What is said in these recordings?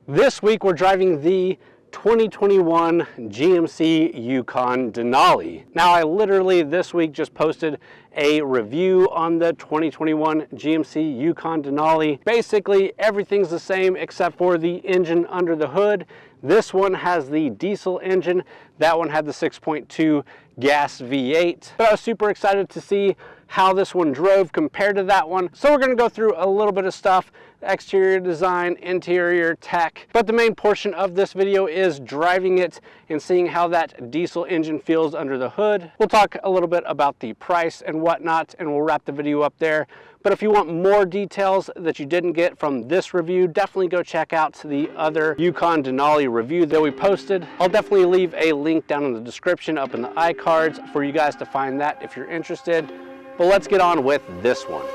This week we're driving the 2021 GMC Yukon Denali. Now I literally this week just posted a review on the 2021 GMC Yukon Denali. Basically everything's the same except for the engine under the hood. This one has the diesel engine. That one had the 6.2 gas V8. But I was super excited to see how this one drove compared to that one. So we're gonna go through a little bit of stuff, exterior design, interior tech. But the main portion of this video is driving it and seeing how that diesel engine feels under the hood. We'll talk a little bit about the price and whatnot, and we'll wrap the video up there. But if you want more details that you didn't get from this review, definitely go check out the other Yukon Denali review that we posted. I'll definitely leave a link down in the description up in the iCards for you guys to find that if you're interested. But let's get on with this one.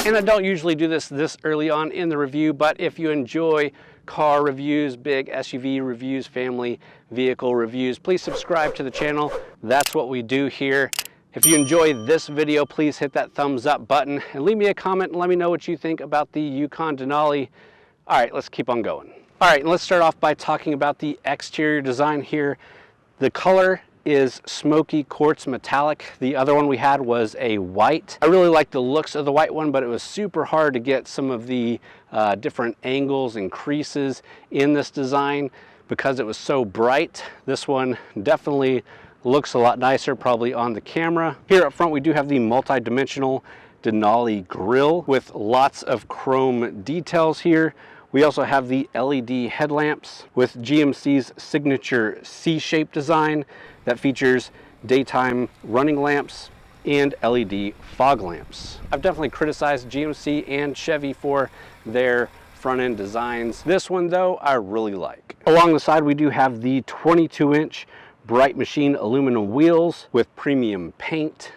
And I don't usually do this early on in the review, but if you enjoy car reviews, big SUV reviews, family vehicle reviews, please subscribe to the channel. That's what we do here. If you enjoy this video, please hit that thumbs up button and leave me a comment and let me know what you think about the Yukon Denali. All right, let's keep on going. All right, and let's start off by talking about the exterior design here. The color is smoky quartz metallic. The other one we had was a white. I really like the looks of the white one, but it was super hard to get some of the different angles and creases in this design because it was so bright. This one definitely looks a lot nicer probably on the camera. Here up front we do have the multi-dimensional Denali grille with lots of chrome details here. We also have the LED headlamps with GMC's signature C-shaped design that features daytime running lamps and LED fog lamps. I've definitely criticized GMC and Chevy for their front end designs. This one though, I really like. Along the side we do have the 22-inch Bright Machine aluminum wheels with premium paint.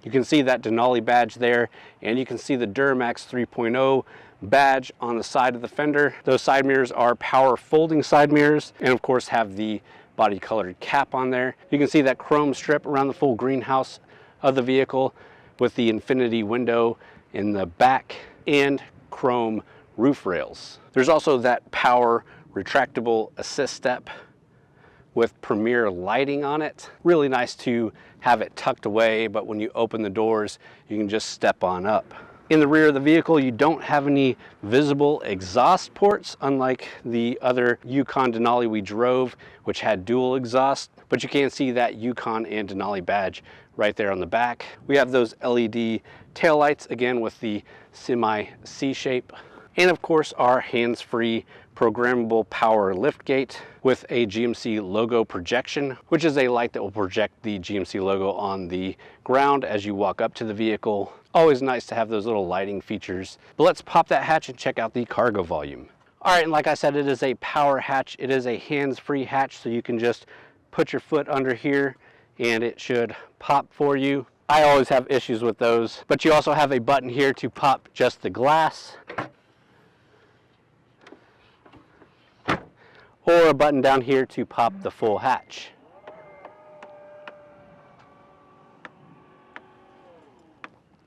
You can see that Denali badge there, and you can see the Duramax 3.0 badge on the side of the fender. Those side mirrors are power folding side mirrors, and of course have the body colored cap on there. You can see that chrome strip around the full greenhouse of the vehicle with the infinity window in the back and chrome roof rails. There's also that power retractable assist step with premier lighting on it. Really nice to have it tucked away, but when you open the doors, you can just step on up. In the rear of the vehicle, you don't have any visible exhaust ports, unlike the other Yukon Denali we drove, which had dual exhaust, but you can see that Yukon and Denali badge right there on the back. We have those LED taillights, again with the semi C-shape, and of course our hands-free programmable power liftgate with a GMC logo projection, which is a light that will project the GMC logo on the ground as you walk up to the vehicle. Always nice to have those little lighting features. But let's pop that hatch and check out the cargo volume. All right, and like I said, it is a power hatch. It is a hands-free hatch, so you can just put your foot under here and it should pop for you. I always have issues with those, but you also have a button here to pop just the glass, or a button down here to pop the full hatch.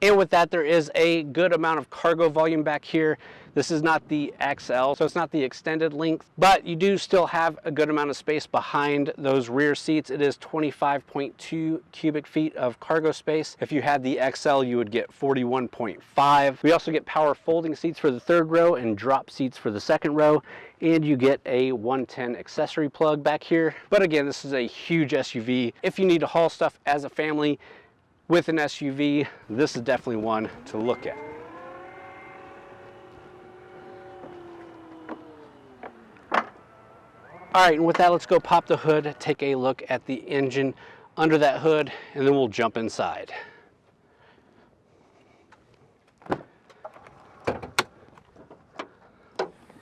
And with that, there is a good amount of cargo volume back here. This is not the XL, so it's not the extended length, but you do still have a good amount of space behind those rear seats. It is 25.2 cubic feet of cargo space. If you had the XL, you would get 41.5. We also get power folding seats for the third row and drop seats for the second row. And you get a 110 accessory plug back here. But again, this is a huge SUV. If you need to haul stuff as a family with an SUV, this is definitely one to look at. All right, and with that, let's go pop the hood, take a look at the engine under that hood, and then we'll jump inside.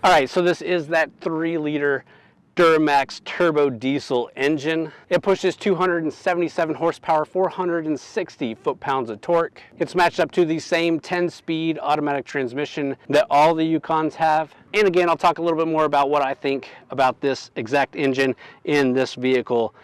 All right, so this is that 3-liter Duramax turbo diesel engine. It pushes 277 horsepower, 460 foot-pounds of torque. It's matched up to the same 10-speed automatic transmission that all the Yukons have. And again, I'll talk a little bit more about what I think about this exact engine in this vehicle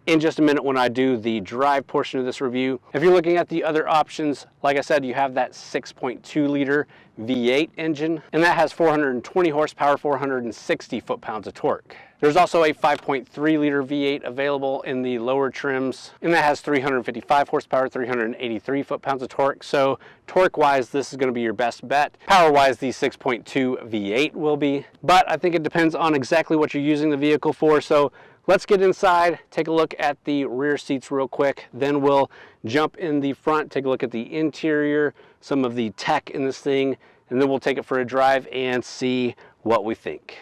in just a minute when I do the drive portion of this review. If you're looking at the other options, like I said, you have that 6.2 liter V8 engine, and that has 420 horsepower, 460 foot-pounds of torque. There's also a 5.3 liter V8 available in the lower trims, and that has 355 horsepower, 383 foot-pounds of torque. So torque-wise, this is going to be your best bet. Power-wise, the 6.2 V8 will be, but I think it depends on exactly what you're using the vehicle for. So let's get inside, take a look at the rear seats real quick, then we'll jump in the front, take a look at the interior, some of the tech in this thing, and then we'll take it for a drive and see what we think.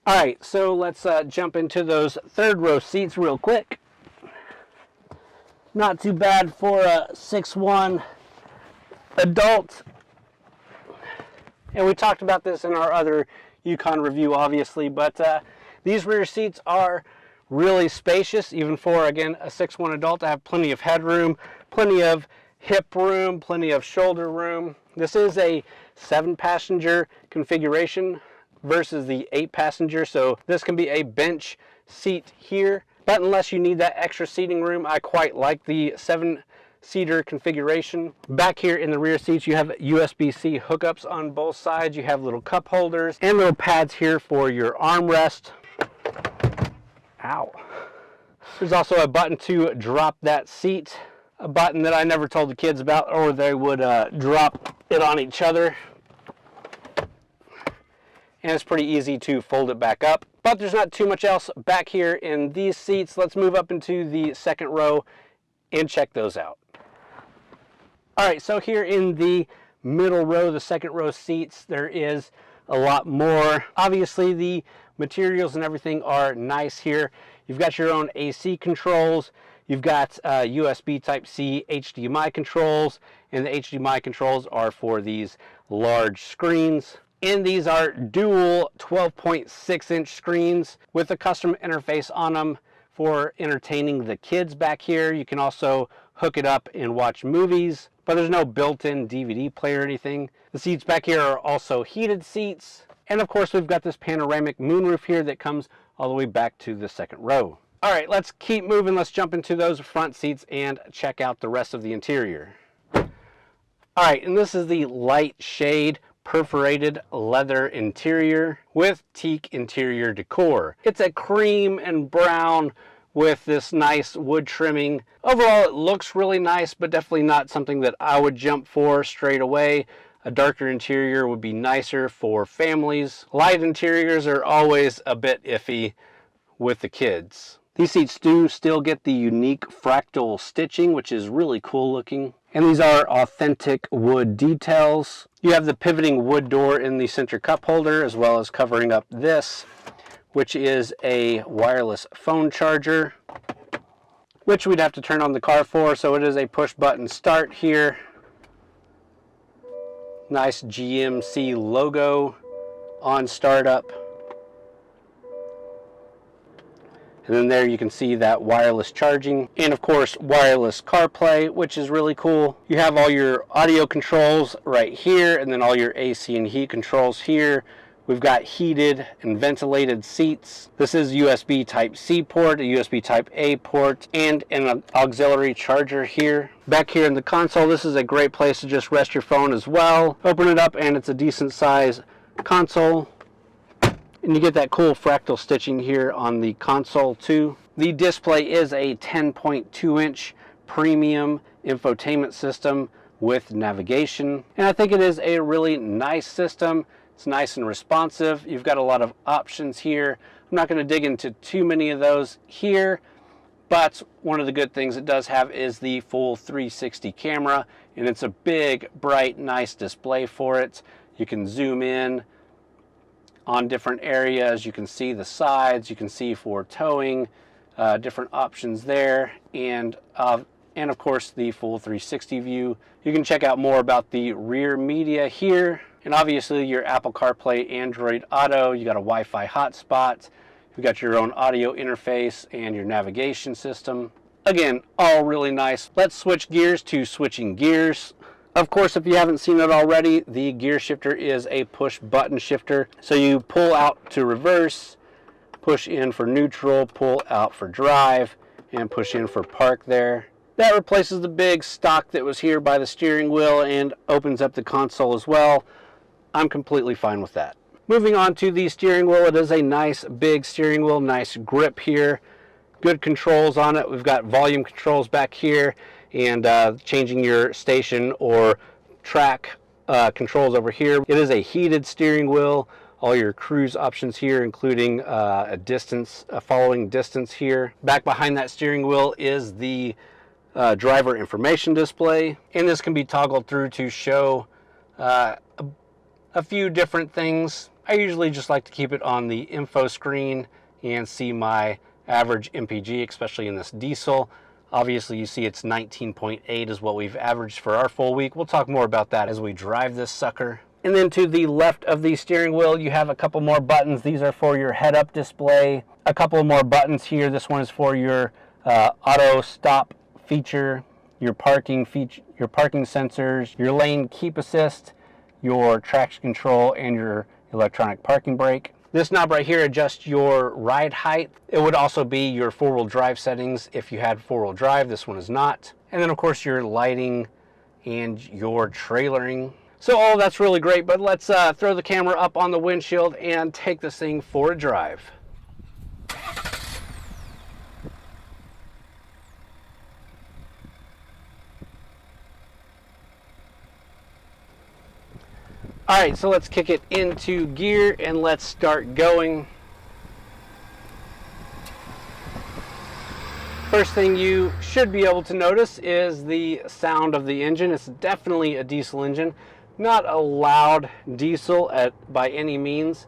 All right, so let's jump into those third row seats real quick. Not too bad for a 6'1" adult. And we talked about this in our other Yukon review, obviously, but these rear seats are really spacious, even for, again, a 6'1" adult. I have plenty of headroom, plenty of hip room, plenty of shoulder room. This is a 7-passenger configuration versus the 8-passenger, so this can be a bench seat here. But unless you need that extra seating room, I quite like the 7-seater configuration. Back here in the rear seats, you have USB-C hookups on both sides. You have little cup holders and little pads here for your armrest. Ow. There's also a button to drop that seat, a button that I never told the kids about, or they would drop it on each other. And it's pretty easy to fold it back up. But there's not too much else back here in these seats. Let's move up into the second row and check those out. All right, so here in the middle row, the second row seats, there is a lot more. Obviously, the materials and everything are nice here. You've got your own AC controls. You've got USB Type-C HDMI controls, and the HDMI controls are for these large screens. And these are dual 12.6-inch screens with a custom interface on them for entertaining the kids back here. You can also hook it up and watch movies, but there's no built-in DVD player or anything. The seats back here are also heated seats. And of course, we've got this panoramic moonroof here that comes all the way back to the second row. All right, let's keep moving. Let's jump into those front seats and check out the rest of the interior. All right, and this is the light shade perforated leather interior with teak interior decor. It's a cream and brown with this nice wood trimming. Overall, it looks really nice, but definitely not something that I would jump for straight away. A darker interior would be nicer for families. Light interiors are always a bit iffy with the kids. These seats do still get the unique fractal stitching, which is really cool looking. And these are authentic wood details. You have the pivoting wood door in the center cup holder, as well as covering up this, which is a wireless phone charger, which we'd have to turn on the car for. So it is a push button start here. Nice GMC logo on startup. And then there you can see that wireless charging, and of course wireless CarPlay, which is really cool. You have all your audio controls right here, and then all your AC and heat controls here. We've got heated and ventilated seats. This is USB Type-C port, a USB Type-A port, and an auxiliary charger here. Back here in the console, this is a great place to just rest your phone as well. Open it up and it's a decent size console. And you get that cool fractal stitching here on the console too. The display is a 10.2-inch premium infotainment system with navigation. And I think it is a really nice system. It's nice and responsive. You've got a lot of options here. I'm not going to dig into too many of those here, but one of the good things it does have is the full 360 camera, and it's a big, bright, nice display for it. You can zoom in on different areas. You can see the sides. You can see for towing, different options there, and of course the full 360 view. You can check out more about the rear media here. And obviously your Apple CarPlay, Android Auto, you got a Wi-Fi hotspot, you've got your own audio interface and your navigation system. Again, all really nice. Let's switch gears to switching gears. Of course, if you haven't seen it already, the gear shifter is a push button shifter. So you pull out to reverse, push in for neutral, pull out for drive, and push in for park there. That replaces the big stock that was here by the steering wheel and opens up the console as well. I'm completely fine with that. Moving on to the steering wheel, it is a nice big steering wheel, nice grip here. Good controls on it. We've got volume controls back here and changing your station or track controls over here. It is a heated steering wheel. All your cruise options here, including a following distance here. Back behind that steering wheel is the driver information display, and this can be toggled through to show a few different things. I usually just like to keep it on the info screen and see my average MPG, especially in this diesel. Obviously you see it's 19.8 is what we've averaged for our full week. We'll talk more about that as we drive this sucker. And then to the left of the steering wheel, you have a couple more buttons. These are for your head-up display. A couple more buttons here. This one is for your auto stop feature, your parking sensors, your lane keep assist, your traction control, and your electronic parking brake. This knob right here adjusts your ride height. It would also be your four-wheel drive settings if you had four-wheel drive. This one is not. And then of course your lighting and your trailering. So all that's really great, but let's throw the camera up on the windshield and take this thing for a drive. All right, so let's kick it into gear and let's start going. First thing you should be able to notice is the sound of the engine. It's definitely a diesel engine. Not a loud diesel by any means,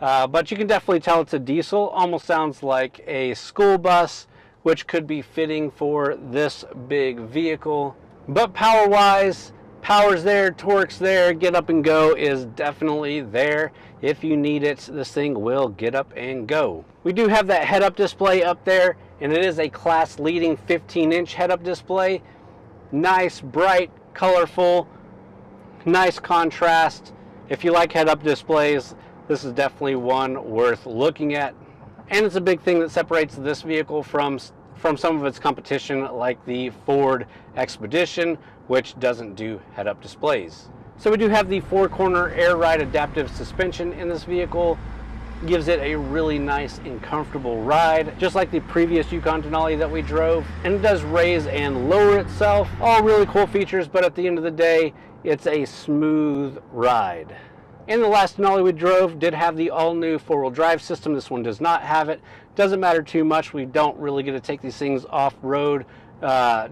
but you can definitely tell it's a diesel. Almost sounds like a school bus, which could be fitting for this big vehicle. But power-wise, power's there, torque's there, get up and go is definitely there. If you need it, this thing will get up and go. We do have that head-up display up there, and it is a class-leading 15-inch head-up display. Nice, bright, colorful, nice contrast. If you like head-up displays, this is definitely one worth looking at. And it's a big thing that separates this vehicle from some of its competition, like the Ford Expedition, which doesn't do head-up displays. So we do have the four-corner air ride adaptive suspension in this vehicle. Gives it a really nice and comfortable ride, just like the previous Yukon Denali that we drove. And it does raise and lower itself. All really cool features, but at the end of the day, it's a smooth ride. And the last Denali we drove did have the all-new four-wheel drive system. This one does not have it. Doesn't matter too much. We don't really get to take these things off-road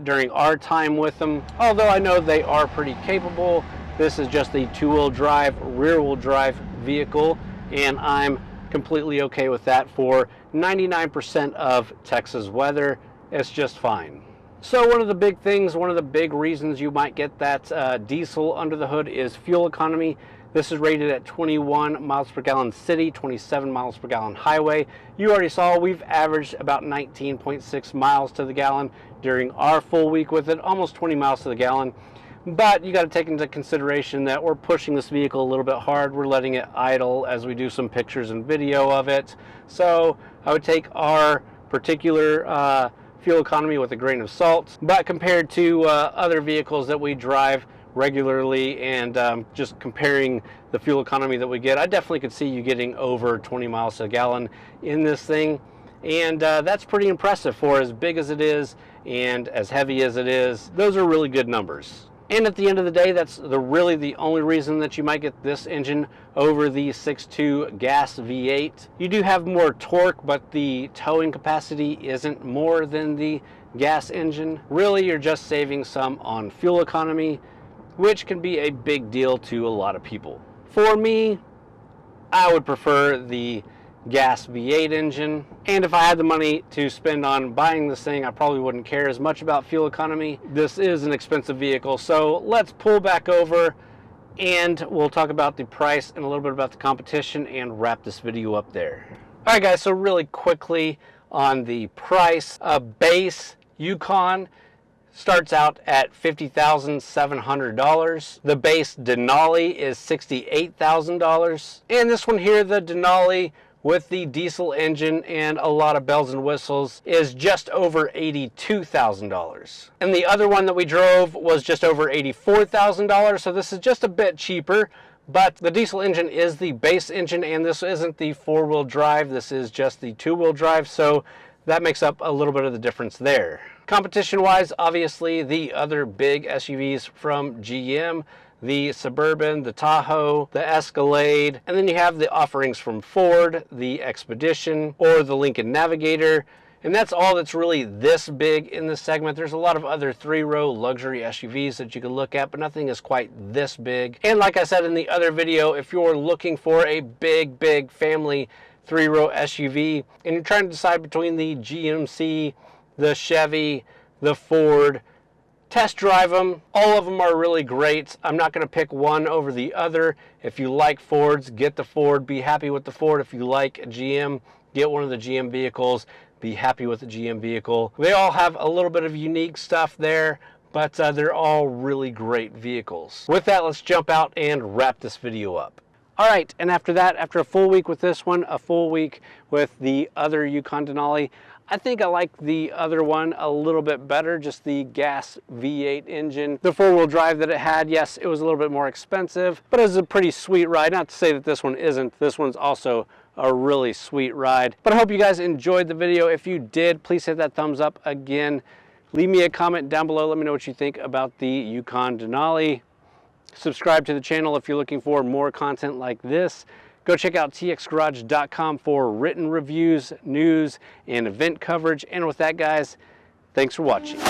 during our time with them. Although I know they are pretty capable. This is just the two-wheel drive, rear-wheel drive vehicle, and I'm completely okay with that for 99% of Texas weather. It's just fine. So one of the big things, one of the big reasons you might get that diesel under the hood is fuel economy. This is rated at 21 miles per gallon city, 27 miles per gallon highway. You already saw we've averaged about 19.6 miles to the gallon during our full week with it, almost 20 miles to the gallon. But you got to take into consideration that we're pushing this vehicle a little bit hard. We're letting it idle as we do some pictures and video of it. So I would take our particular fuel economy with a grain of salt. But compared to other vehicles that we drive regularly and just comparing the fuel economy that we get, I definitely could see you getting over 20 miles to a gallon in this thing. And that's pretty impressive for as big as it is and as heavy as it is. Those are really good numbers. And at the end of the day, that's really the only reason that you might get this engine over the 6.2 gas V8. You do have more torque, but the towing capacity isn't more than the gas engine. Really, you're just saving some on fuel economy, which can be a big deal to a lot of people. For me, I would prefer the gas V8 engine, and if I had the money to spend on buying this thing, I probably wouldn't care as much about fuel economy. This is an expensive vehicle, so let's pull back over and we'll talk about the price and a little bit about the competition and wrap this video up there. All right guys, so really quickly on the price, a base Yukon starts out at $50,700. The base Denali is $68,000. And this one here, the Denali with the diesel engine and a lot of bells and whistles, is just over $82,000. And the other one that we drove was just over $84,000, so this is just a bit cheaper. But the diesel engine is the base engine, and this isn't the four-wheel drive, this is just the two-wheel drive, so that makes up a little bit of the difference there. Competition-wise, obviously the other big SUVs from GM, the Suburban, the Tahoe, the Escalade, and then you have the offerings from Ford, the Expedition, or the Lincoln Navigator. And that's all that's really this big in this segment. There's a lot of other three-row luxury SUVs that you can look at, but nothing is quite this big. And like I said in the other video, if you're looking for a big family three-row SUV and you're trying to decide between the GMC, the Chevy, the Ford, test drive them. All of them are really great. I'm not going to pick one over the other. If you like Fords, get the Ford, be happy with the Ford. If you like GM, get one of the GM vehicles, be happy with the GM vehicle. They all have a little bit of unique stuff there, but they're all really great vehicles. With that, let's jump out and wrap this video up. All right, and after that, after a full week with this one, a full week with the other Yukon Denali, I think I like the other one a little bit better, just the gas V8 engine. The four-wheel drive that it had, yes, it was a little bit more expensive, but it was a pretty sweet ride. Not to say that this one isn't. This one's also a really sweet ride. But I hope you guys enjoyed the video. If you did, please hit that thumbs up again. Leave me a comment down below. Let me know what you think about the Yukon Denali. Subscribe to the channel if you're looking for more content like this. Go check out TXGARAGE.com for written reviews, news, and event coverage. And with that, guys, thanks for watching.